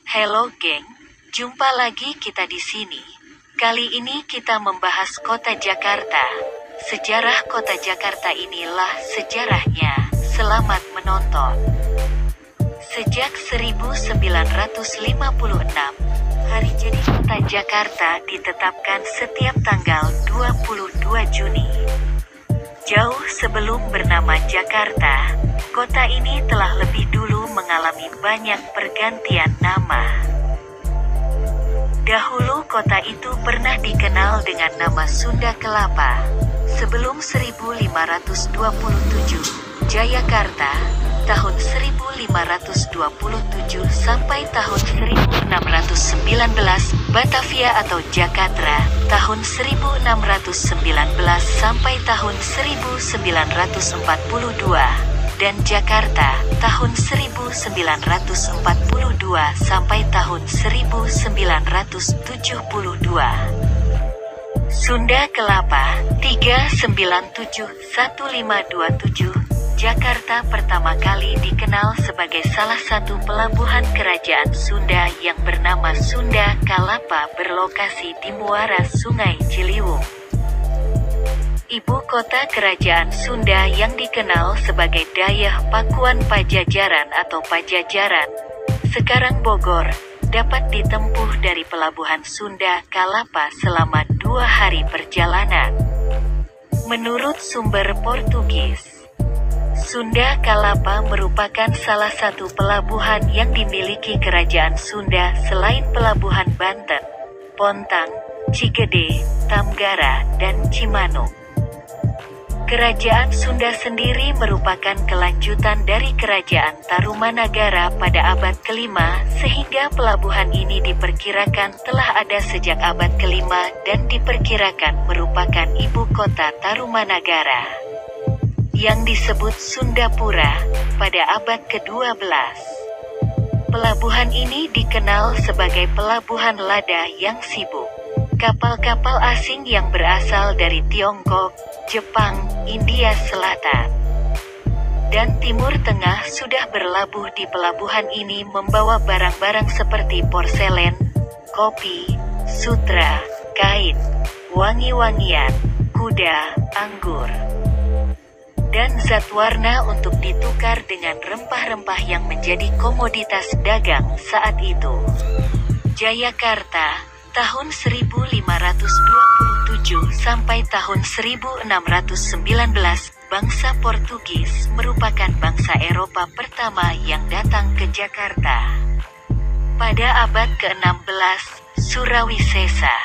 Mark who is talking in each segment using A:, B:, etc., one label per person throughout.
A: Halo geng, jumpa lagi kita di sini. Kali ini kita membahas kota Jakarta. Sejarah kota Jakarta inilah sejarahnya. Selamat menonton. Sejak 1956, hari jadi kota Jakarta ditetapkan setiap tanggal 22 Juni. Jauh sebelum bernama Jakarta, kota ini telah lebih dulu mengalami banyak pergantian nama. Dahulu kota itu pernah dikenal dengan nama Sunda Kelapa. Sebelum 1527, Jayakarta, tahun 1527 sampai tahun 1619, Batavia atau Jakarta, tahun 1619 sampai tahun 1942, dan Jakarta, tahun 1942 sampai tahun 1972. Sunda Kelapa, 3971527, Jakarta pertama kali dikenal sebagai salah satu pelabuhan kerajaan Sunda yang bernama Sunda Kelapa berlokasi di muara Sungai Ciliwung. Ibu kota kerajaan Sunda yang dikenal sebagai Dayah Pakuan Pajajaran atau Pajajaran, sekarang Bogor, dapat ditempuh dari pelabuhan Sunda Kelapa selama 2 hari perjalanan. Menurut sumber Portugis, Sunda Kelapa merupakan salah satu pelabuhan yang dimiliki kerajaan Sunda selain pelabuhan Banten, Pontang, Cigede, Tamgara, dan Cimanuk. Kerajaan Sunda sendiri merupakan kelanjutan dari Kerajaan Tarumanagara pada abad ke-5, sehingga pelabuhan ini diperkirakan telah ada sejak abad ke-5 dan diperkirakan merupakan ibu kota Tarumanagara, yang disebut Sundapura, pada abad ke-12. Pelabuhan ini dikenal sebagai pelabuhan lada yang sibuk. Kapal-kapal asing yang berasal dari Tiongkok, Jepang, India Selatan, dan Timur Tengah sudah berlabuh di pelabuhan ini membawa barang-barang seperti porselen, kopi, sutra, kain, wangi-wangian, kuda, anggur, dan zat warna untuk ditukar dengan rempah-rempah yang menjadi komoditas dagang saat itu. Jayakarta, tahun 1527 sampai tahun 1619, bangsa Portugis merupakan bangsa Eropa pertama yang datang ke Jakarta. Pada abad ke-16, Surawisesa,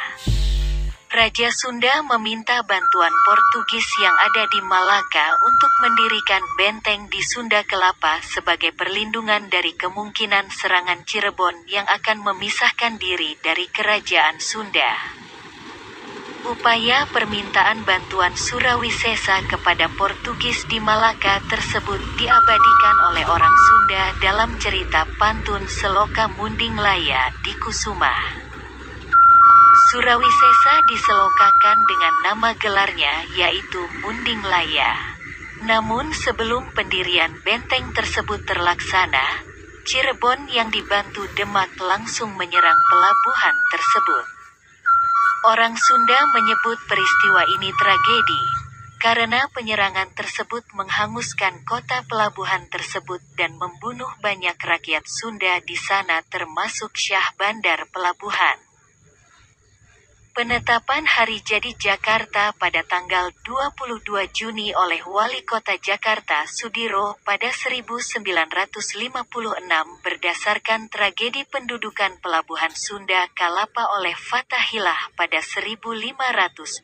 A: Raja Sunda meminta bantuan Portugis yang ada di Malaka untuk mendirikan benteng di Sunda Kelapa sebagai perlindungan dari kemungkinan serangan Cirebon yang akan memisahkan diri dari kerajaan Sunda. Upaya permintaan bantuan Surawisesa kepada Portugis di Malaka tersebut diabadikan oleh orang Sunda dalam cerita pantun Seloka Munding Laya di Kusuma. Surawisesa diselokakan dengan nama gelarnya yaitu Munding Laya. Namun sebelum pendirian benteng tersebut terlaksana, Cirebon yang dibantu Demak langsung menyerang pelabuhan tersebut. Orang Sunda menyebut peristiwa ini tragedi, karena penyerangan tersebut menghanguskan kota pelabuhan tersebut dan membunuh banyak rakyat Sunda di sana termasuk Syah Bandar Pelabuhan. Penetapan hari jadi Jakarta pada tanggal 22 Juni oleh Wali Kota Jakarta Sudiro pada 1956 berdasarkan tragedi pendudukan pelabuhan Sunda Kelapa oleh Fatahillah pada 1527.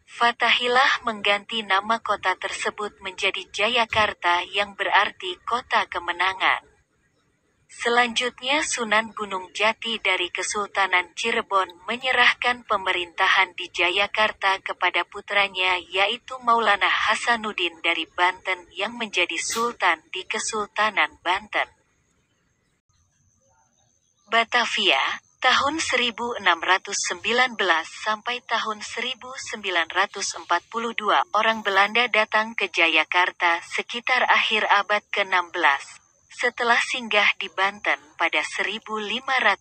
A: Fatahillah mengganti nama kota tersebut menjadi Jayakarta yang berarti kota kemenangan. Selanjutnya Sunan Gunung Jati dari Kesultanan Cirebon menyerahkan pemerintahan di Jayakarta kepada putranya yaitu Maulana Hasanuddin dari Banten yang menjadi Sultan di Kesultanan Banten. Batavia, tahun 1619 sampai tahun 1942, orang Belanda datang ke Jayakarta sekitar akhir abad ke-16. setelah singgah di Banten pada 1596.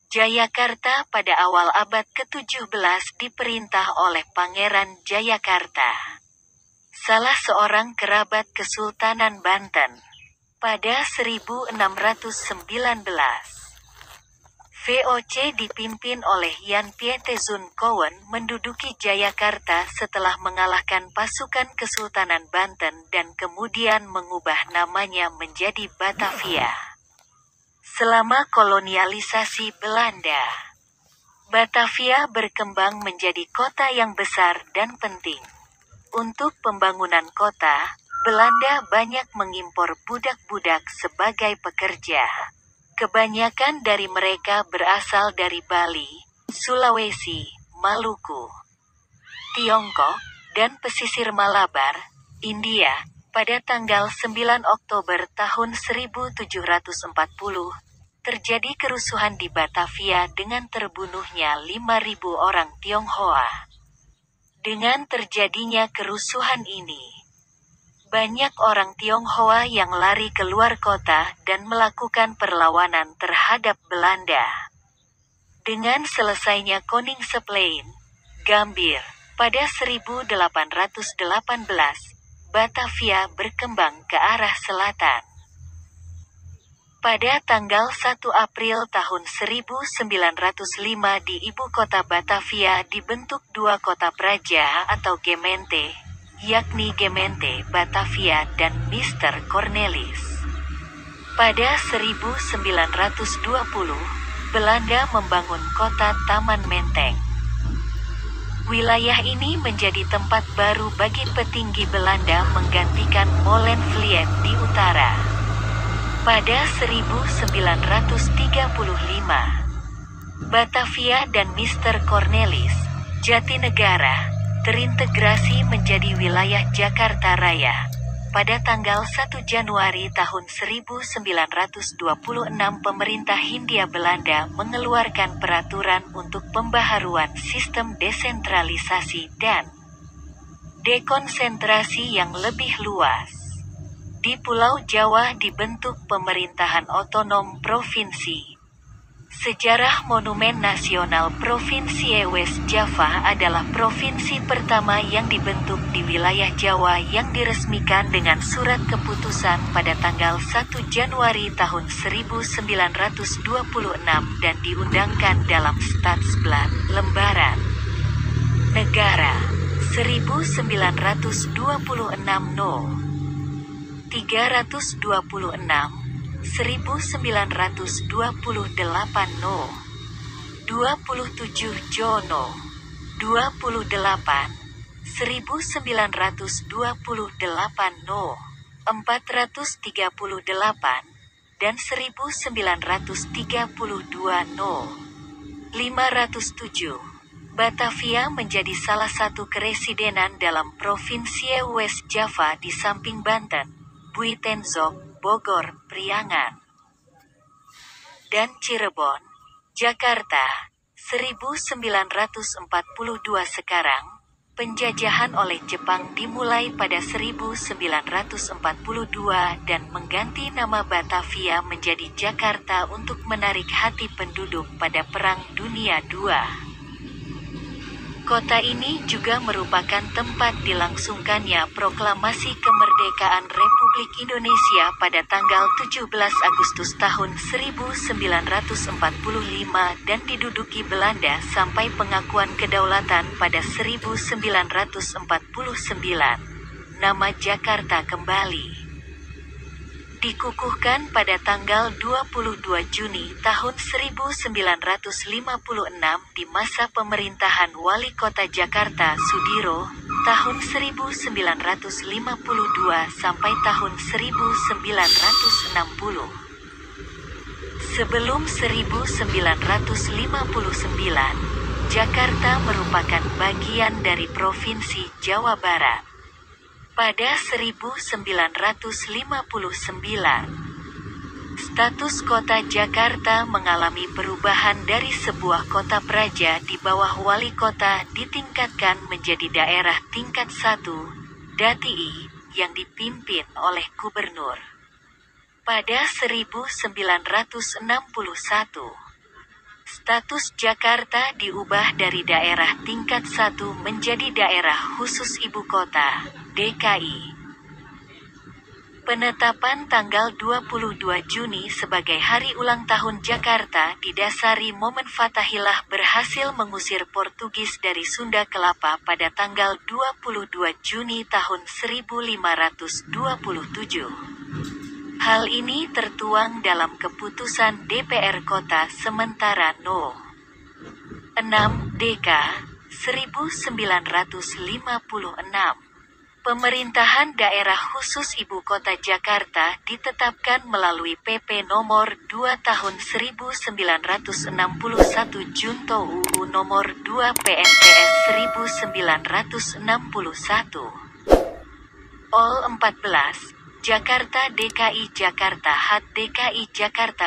A: Jayakarta pada awal abad ke-17 diperintah oleh Pangeran Jayakarta, salah seorang kerabat Kesultanan Banten. Pada 1619, VOC dipimpin oleh Yan Pietezun Kowen menduduki Jayakarta setelah mengalahkan pasukan Kesultanan Banten dan kemudian mengubah namanya menjadi Batavia. Selama kolonialisasi Belanda, Batavia berkembang menjadi kota yang besar dan penting. Untuk pembangunan kota, Belanda banyak mengimpor budak-budak sebagai pekerja. Kebanyakan dari mereka berasal dari Bali, Sulawesi, Maluku, Tiongkok, dan pesisir Malabar, India. Pada tanggal 9 Oktober tahun 1740, terjadi kerusuhan di Batavia dengan terbunuhnya 5.000 orang Tionghoa. Dengan terjadinya kerusuhan ini, banyak orang Tionghoa yang lari keluar kota dan melakukan perlawanan terhadap Belanda. Dengan selesainya Koningsplein, Gambir, pada 1818, Batavia berkembang ke arah selatan. Pada tanggal 1 April tahun 1905 di ibu kota Batavia dibentuk dua kota praja atau gemeente, yakni Gemeente Batavia dan Mr. Cornelis. Pada 1920, Belanda membangun kota Taman Menteng. Wilayah ini menjadi tempat baru bagi petinggi Belanda menggantikan Molenvliet di utara. Pada 1935, Batavia dan Mr. Cornelis, Jatinegara, terintegrasi menjadi wilayah Jakarta Raya. Pada tanggal 1 Januari tahun 1926 pemerintah Hindia Belanda mengeluarkan peraturan untuk pembaharuan sistem desentralisasi dan dekonsentrasi yang lebih luas. Di Pulau Jawa dibentuk pemerintahan otonom provinsi. Sejarah Monumen Nasional Provinsi West Java adalah provinsi pertama yang dibentuk di wilayah Jawa yang diresmikan dengan surat keputusan pada tanggal 1 Januari tahun 1926 dan diundangkan dalam Stadsblad, lembaran negara, 1926 No. 326, 1928 No. 27 Jono 28, 1928 No. 438 dan 1932 No. 507. Batavia menjadi salah satu keresidenan dalam Provinsi West Java di samping Banten, Buitenzog, Bogor, Priangan, dan Cirebon. Jakarta, 1942 sekarang. Penjajahan oleh Jepang dimulai pada 1942 dan mengganti nama Batavia menjadi Jakarta untuk menarik hati penduduk pada Perang Dunia II. Kota ini juga merupakan tempat dilangsungkannya Proklamasi Kemerdekaan Republik Indonesia pada tanggal 17 Agustus tahun 1945 dan diduduki Belanda sampai pengakuan kedaulatan pada 1949. Nama Jakarta kembali dikukuhkan pada tanggal 22 Juni tahun 1956 di masa pemerintahan Wali Kota Jakarta Sudiro, tahun 1952 sampai tahun 1960. Sebelum 1959, Jakarta merupakan bagian dari Provinsi Jawa Barat. Pada 1959, status kota Jakarta mengalami perubahan dari sebuah kota praja di bawah wali kota ditingkatkan menjadi daerah tingkat 1, DATI, yang dipimpin oleh gubernur. Pada 1961, status Jakarta diubah dari daerah tingkat 1 menjadi daerah khusus ibu kota, DKI. Penetapan tanggal 22 Juni sebagai hari ulang tahun Jakarta didasari momen Fatahillah berhasil mengusir Portugis dari Sunda Kelapa pada tanggal 22 Juni tahun 1527. Hal ini tertuang dalam keputusan DPR Kota Sementara No. 6 DK 1956. Pemerintahan Daerah Khusus Ibu Kota Jakarta ditetapkan melalui PP Nomor 2 Tahun 1961 Junto UU Nomor 2 PNPS 1961. Ol 14, Jakarta DKI Jakarta HAT DKI Jakarta